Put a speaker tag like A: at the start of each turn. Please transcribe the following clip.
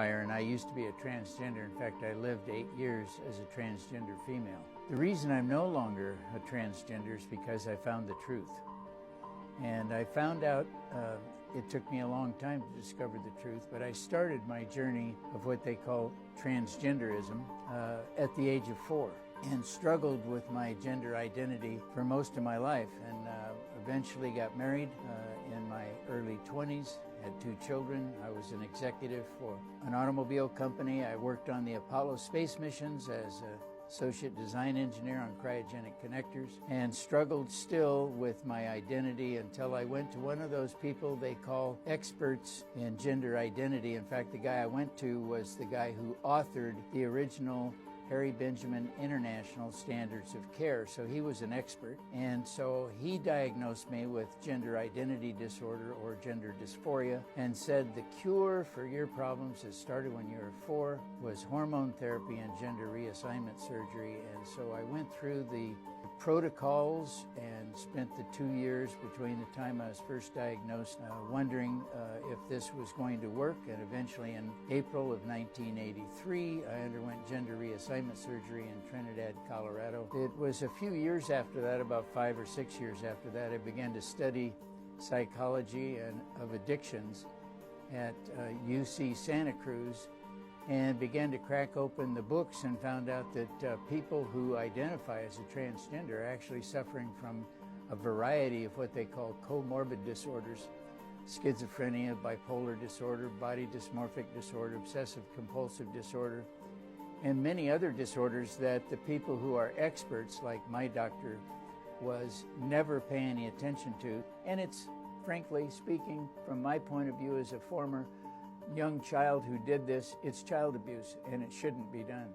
A: Heyer, and I used to be a transgender. In fact, I lived 8 years as a transgender female. The reason I'm no longer a transgender is because I found the truth. And I found out, it took me a long time to discover the truth, but I started my journey of what they call transgenderism at the age of 4 and struggled with my gender identity for most of my life, and eventually got married in my early 20s, had 2 children. I was an executive for an automobile company. I worked on the Apollo space missions as an associate design engineer on cryogenic connectors, and struggled still with my identity until I went to one of those people they call experts in gender identity. In fact, the guy I went to was the guy who authored the original Harry Benjamin International Standards of Care, so he was an expert. And so he diagnosed me with gender identity disorder or gender dysphoria and said the cure for your problems that started when you were 4 was hormone therapy and gender reassignment surgery. And so I went through the protocols and spent the 2 years between the time I was first diagnosed wondering if this was going to work. And eventually in April of 1983, I underwent gender reassignment surgery in Trinidad, Colorado. It was a few years after that, about 5 or 6 years after that, I began to study psychology and of addictions at UC Santa Cruz, and began to crack open the books and found out that people who identify as a transgender are actually suffering from a variety of what they call comorbid disorders: schizophrenia, bipolar disorder, body dysmorphic disorder, obsessive compulsive disorder, and many other disorders that the people who are experts, like my doctor, was never paying any attention to. And it's, frankly speaking, from my point of view as a former young child who did this, it's child abuse, and it shouldn't be done.